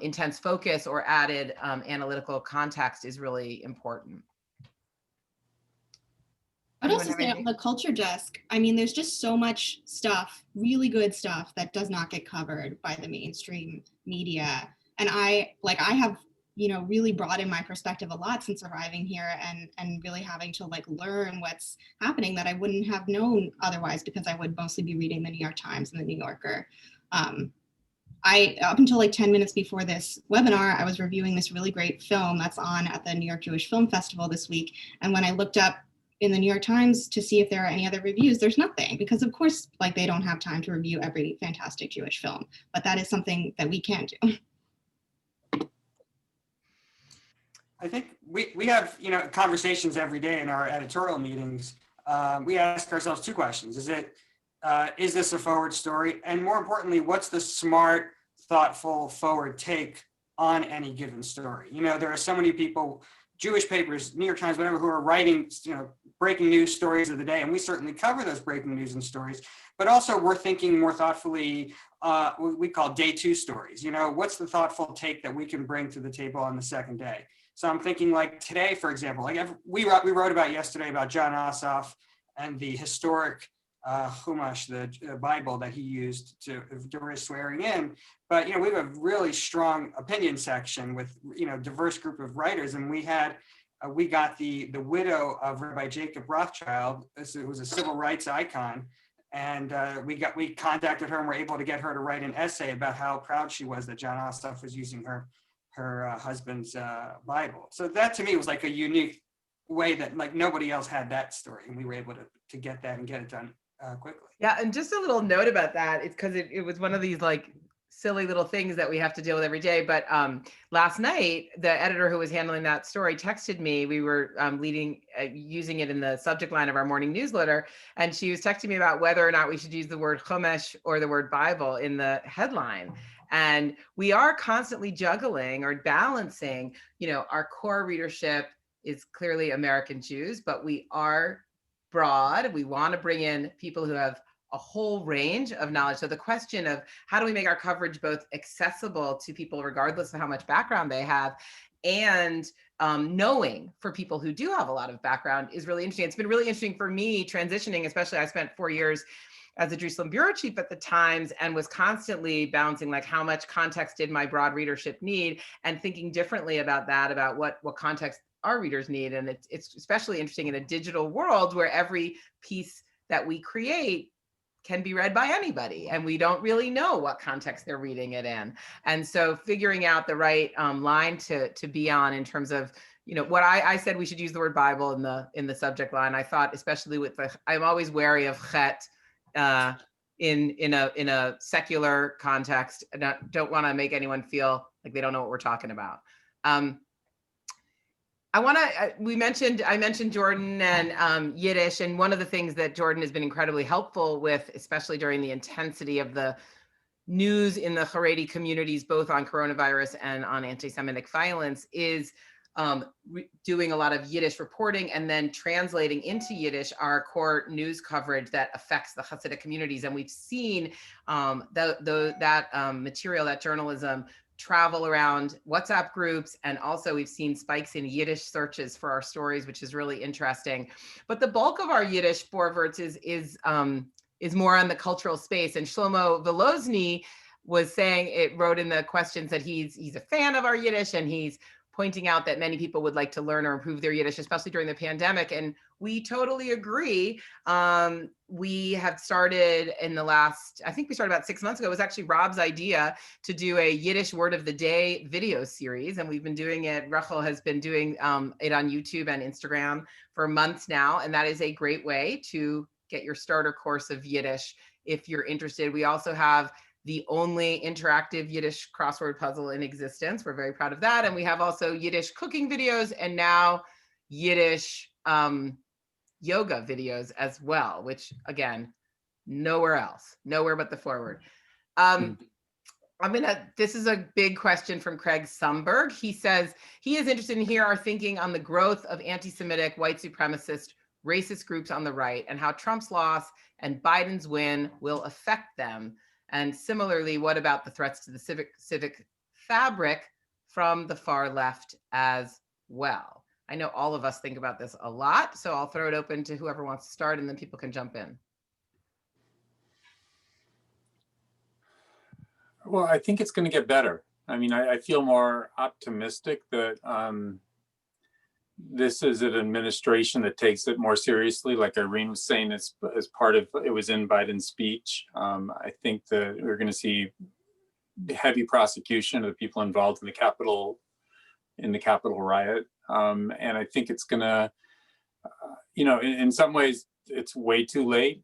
intense focus or added analytical context is really important. I'd also say on the culture desk, I mean, there's just so much stuff, really good stuff that does not get covered by the mainstream media. And I have, you know, really broadened my perspective a lot since arriving here and really having to like learn what's happening that I wouldn't have known otherwise, because I would mostly be reading the New York Times and the New Yorker. Up until like 10 minutes before this webinar, I was reviewing this really great film that's on at the New York Jewish Film Festival this week. And when I looked up in the New York Times to see if there are any other reviews, there's nothing, because of course, like they don't have time to review every fantastic Jewish film, but that is something that we can do. I think we have, you know, conversations every day in our editorial meetings. We ask ourselves two questions. Is this a forward story? And more importantly, what's the smart, thoughtful, forward take on any given story? You know, there are so many people, Jewish papers, New York Times, whatever, who are writing, you know, breaking news stories of the day. And we certainly cover those breaking news and stories, but also we're thinking more thoughtfully, what we call day two stories. You know, what's the thoughtful take that we can bring to the table on the second day? So I'm thinking like today, for example, like we wrote about yesterday about John Ossoff and the historic Chumash, the Bible that he used during his swearing in. But, you know, we have a really strong opinion section with, you know, diverse group of writers. And we got the widow of Rabbi Jacob Rothschild. It was a civil rights icon. And we contacted her and were able to get her to write an essay about how proud she was that John Ossoff was using her husband's Bible. So that to me was like a unique way that like nobody else had that story. And we were able to get that and get it done quickly. Yeah, and just a little note about that, it's because it was one of these like silly little things that we have to deal with every day. But last night, the editor who was handling that story texted me. We were using it in the subject line of our morning newsletter, and she was texting me about whether or not we should use the word Chumash or the word Bible in the headline. And we are constantly juggling or balancing, you know, our core readership is clearly American Jews, but we are broad. We want to bring in people who have a whole range of knowledge. So the question of how do we make our coverage both accessible to people regardless of how much background they have, and knowing for people who do have a lot of background is really interesting. It's been really interesting for me transitioning, especially I spent 4 years as a Jerusalem bureau chief at the Times and was constantly balancing like how much context did my broad readership need, and thinking differently about that, about what context our readers need. And it's especially interesting in a digital world where every piece that we create can be read by anybody, and we don't really know what context they're reading it in. And so figuring out the right line to be on in terms of, you know, what I said we should use the word Bible in the subject line. I thought, especially with I'm always wary of chet in a secular context. I don't want to make anyone feel like they don't know what we're talking about. I mentioned Jordan and Yiddish, and one of the things that Jordan has been incredibly helpful with, especially during the intensity of the news in the Haredi communities, both on coronavirus and on anti-Semitic violence, is doing a lot of Yiddish reporting and then translating into Yiddish our core news coverage that affects the Hasidic communities. And we've seen that material, that journalism, travel around WhatsApp groups, and also we've seen spikes in Yiddish searches for our stories, which is really interesting. But the bulk of our Yiddish forwards is more on the cultural space. And Shlomo Velozny was saying, wrote in the questions that he's a fan of our Yiddish, and he's pointing out that many people would like to learn or improve their Yiddish, especially during the pandemic. And we totally agree. We have started I think we started about 6 months ago. It was actually Rob's idea to do a Yiddish word of the day video series. And we've been doing it. Rachel has been doing it on YouTube and Instagram for months now. And that is a great way to get your starter course of Yiddish if you're interested. We also have the only interactive Yiddish crossword puzzle in existence. We're very proud of that. And we have also Yiddish cooking videos, and now Yiddish yoga videos as well, which again, nowhere but the forward. This is a big question from Craig Sumberg. He says he is interested in hear our thinking on the growth of anti-Semitic, white supremacist, racist groups on the right and how Trump's loss and Biden's win will affect them. And similarly, what about the threats to the civic fabric from the far left as well? I know all of us think about this a lot, so I'll throw it open to whoever wants to start and then people can jump in. Well, I think it's going to get better. I mean, I feel more optimistic that this is an administration that takes it more seriously. Like Irene was saying, as part of it was in Biden's speech. I think that we're going to see heavy prosecution of the people involved in the Capitol riot, and I think it's going to, in some ways, it's way too late.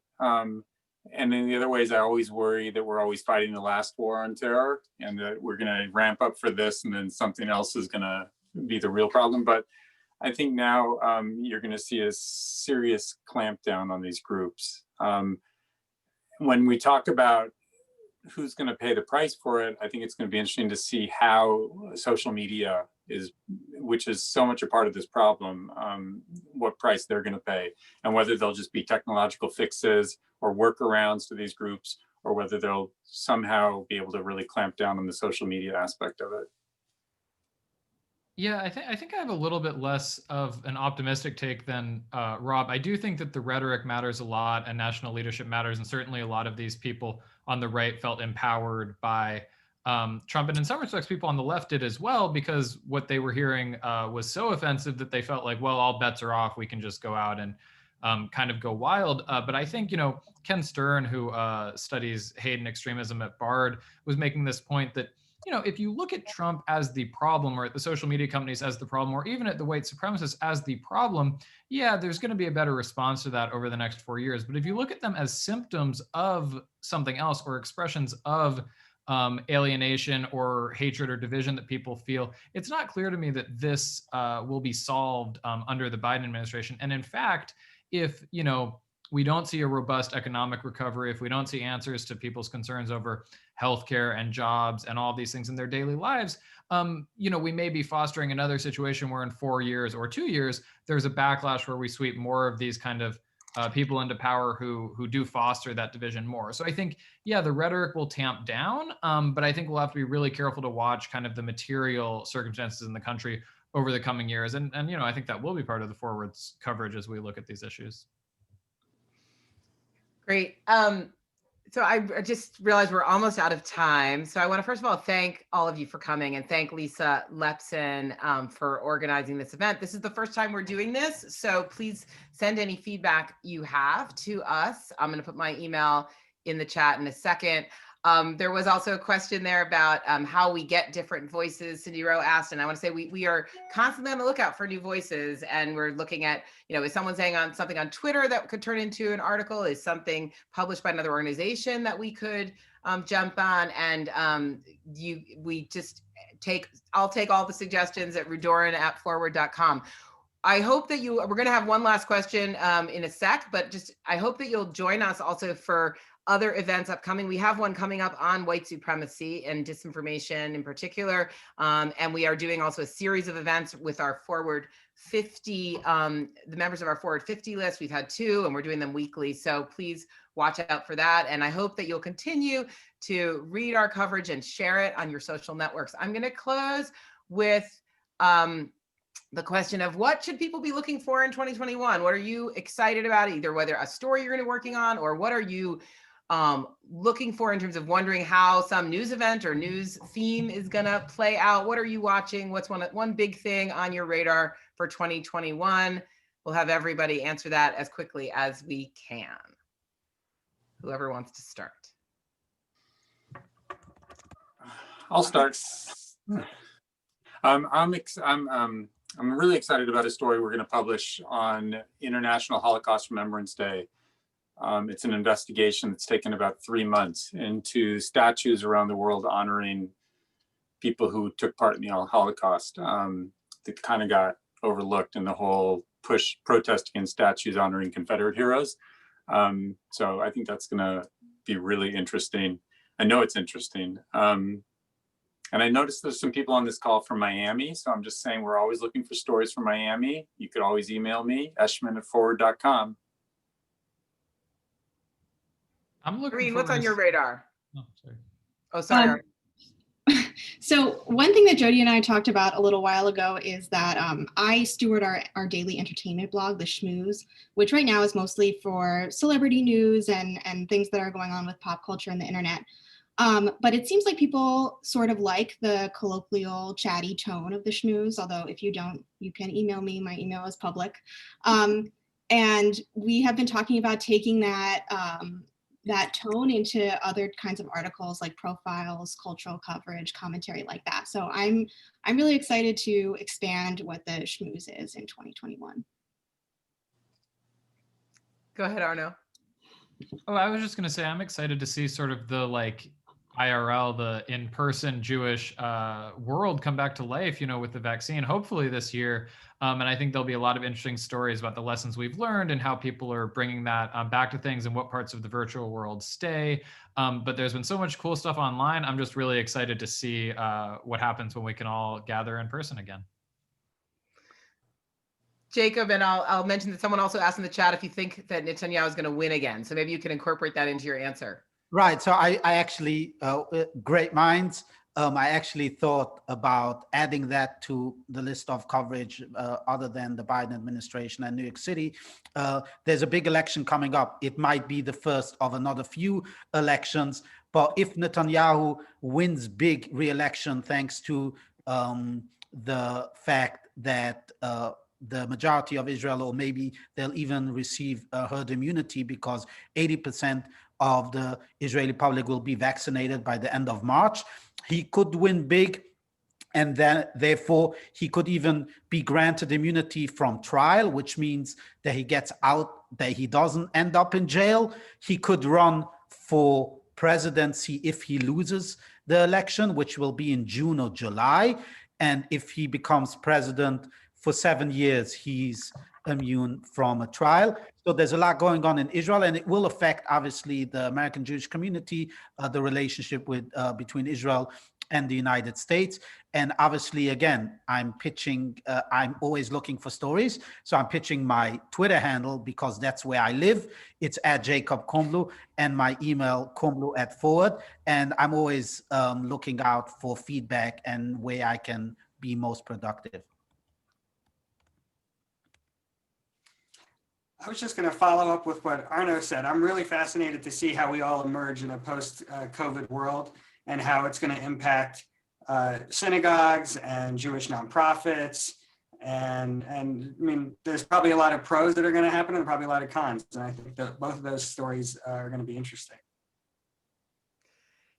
And in the other ways, I always worry that we're always fighting the last war on terror and that we're going to ramp up for this and then something else is going to be the real problem. But I think now you're going to see a serious clampdown on these groups. When we talk about who's going to pay the price for it, I think it's going to be interesting to see how social media which is so much a part of this problem, what price they're going to pay, and whether they'll just be technological fixes or workarounds to these groups, or whether they'll somehow be able to really clamp down on the social media aspect of it. Yeah, I think I have a little bit less of an optimistic take than Rob. I do think that the rhetoric matters a lot and national leadership matters. And certainly a lot of these people on the right felt empowered by Trump. And in some respects, people on the left did as well, because what they were hearing was so offensive that they felt like, well, all bets are off. We can just go out and kind of go wild. But I think, Ken Stern, who studies hate and extremism at Bard, was making this point that, if you look at Trump as the problem, or at the social media companies as the problem, or even at the white supremacists as the problem, yeah, there's going to be a better response to that over the next 4 years. But if you look at them as symptoms of something else, or expressions of alienation or hatred or division that people feel, it's not clear to me that this will be solved under the Biden administration. And in fact, if, we don't see a robust economic recovery, if we don't see answers to people's concerns over healthcare and jobs and all these things in their daily lives, we may be fostering another situation where in 4 years or 2 years, there's a backlash where we sweep more of these kind of people into power who do foster that division more. So I think, yeah, the rhetoric will tamp down, but I think we'll have to be really careful to watch kind of the material circumstances in the country over the coming years. And I think that will be part of the Forward's coverage as we look at these issues. Great. So I just realized we're almost out of time. So I want to first of all thank all of you for coming, and thank Lisa Lepson for organizing this event. This is the first time we're doing this, so please send any feedback you have to us. I'm going to put my email in the chat in a second. There was also a question there about how we get different voices. Cindy Rowe asked, and I want to say we are constantly on the lookout for new voices, and we're looking at, is someone saying on something on Twitter that could turn into an article? Is something published by another organization that we could jump on? And I'll take all the suggestions at rudoren@forward.com. I hope that we're going to have one last question in a sec, but I hope that you'll join us also for other events upcoming. We have one coming up on white supremacy and disinformation in particular. And we are doing also a series of events with our Forward 50, the members of our Forward 50 list. We've had 2 and we're doing them weekly. So please watch out for that. And I hope that you'll continue to read our coverage and share it on your social networks. I'm going to close with the question of what should people be looking for in 2021? What are you excited about, either whether a story you're going to be working on, or what are you looking for in terms of wondering how some news event or news theme is going to play out? What are you watching? What's one big thing on your radar for 2021? We'll have everybody answer that as quickly as we can. Whoever wants to start. I'll start. I'm really excited about a story we're going to publish on International Holocaust Remembrance Day. It's an investigation that's taken about 3 months into statues around the world honoring people who took part in the Holocaust. That kind of got overlooked in the whole protest against statues honoring Confederate heroes. So I think that's going to be really interesting. I know it's interesting. And I noticed there's some people on this call from Miami. So I'm just saying we're always looking for stories from Miami. You could always email me, eshman@forward.com. I'm looking Irene, forward what's on to your radar? Oh, sorry. Oh, sorry. So one thing that Jodi and I talked about a little while ago is that I steward our daily entertainment blog, the Schmooze, which right now is mostly for celebrity news and things that are going on with pop culture and the internet. But it seems like people sort of like the colloquial, chatty tone of the Schmooze, although if you don't, you can email me. My email is public. And we have been talking about taking that that tone into other kinds of articles like profiles, cultural coverage, commentary like that. So I'm really excited to expand what the Schmooze is in 2021. Go ahead, Arno. Oh, I was just going to say, I'm excited to see sort of the like IRL, the in-person Jewish world come back to life, you know, with the vaccine, hopefully this year. And I think there'll be a lot of interesting stories about the lessons we've learned and how people are bringing that back to things and what parts of the virtual world stay. But there's been so much cool stuff online. I'm just really excited to see what happens when we can all gather in person again. Jacob, and I'll mention that someone also asked in the chat if you think that Netanyahu is going to win again. So maybe you can incorporate that into your answer. Right. So I actually, great minds. I actually thought about adding that to the list of coverage other than the Biden administration and New York City. There's a big election coming up. It might be the first of another few elections. But if Netanyahu wins big re-election, thanks to the fact that the majority of Israel, or maybe they'll even receive herd immunity because 80% of the Israeli public will be vaccinated by the end of March. He could win big, and then therefore he could even be granted immunity from trial, which means that he gets out, that he doesn't end up in jail. He could run for presidency if he loses the election, which will be in June or July. And if he becomes president for 7 years, he's immune from a trial. So there's a lot going on in Israel, and it will affect, obviously, the American Jewish community, the relationship with between Israel and the United States. And obviously, again, I'm pitching, I'm always looking for stories. So I'm pitching my Twitter handle because that's where I live. It's at Jacob Konbluh, and my email, konbluh@forward. And I'm always looking out for feedback and where I can be most productive. I was just going to follow up with what Arno said. I'm really fascinated to see how we all emerge in a post-COVID world and how it's going to impact synagogues and Jewish nonprofits. And I mean, there's probably a lot of pros that are going to happen and probably a lot of cons. And I think that both of those stories are going to be interesting.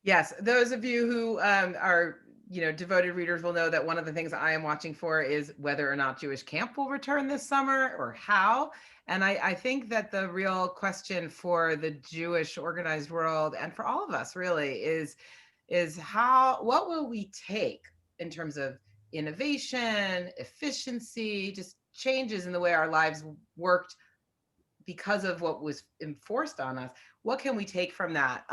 Yes, those of you who are devoted readers will know that one of the things I am watching for is whether or not Jewish camp will return this summer or how. And I think that the real question for the Jewish organized world and for all of us really is what will we take in terms of innovation, efficiency, just changes in the way our lives worked because of what was enforced on us. What can we take from that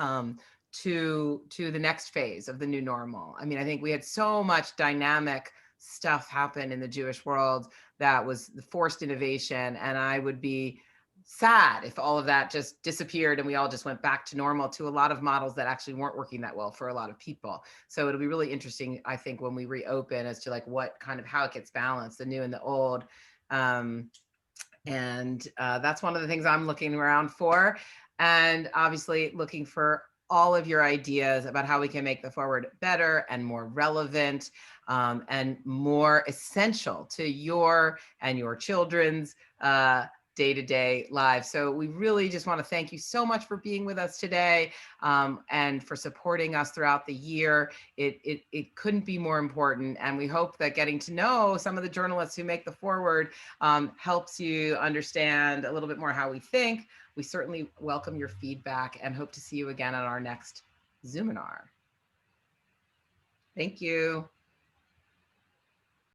to the next phase of the new normal? I mean, I think we had so much dynamic stuff happen in the Jewish world that was the forced innovation, and I would be sad if all of that just disappeared and we all just went back to normal, to a lot of models that actually weren't working that well for a lot of people. So it'll be really interesting, I think, when we reopen, as to like what kind of, how it gets balanced, the new and the old. And that's one of the things I'm looking around for, and obviously looking for all of your ideas about how we can make the forward better and more relevant and more essential to your and your children's day-to-day lives. So we really just want to thank you so much for being with us today and for supporting us throughout the year. It couldn't be more important. And we hope that getting to know some of the journalists who make the forward helps you understand a little bit more how we think. We certainly welcome your feedback and hope to see you again on our next Zoominar. Thank you.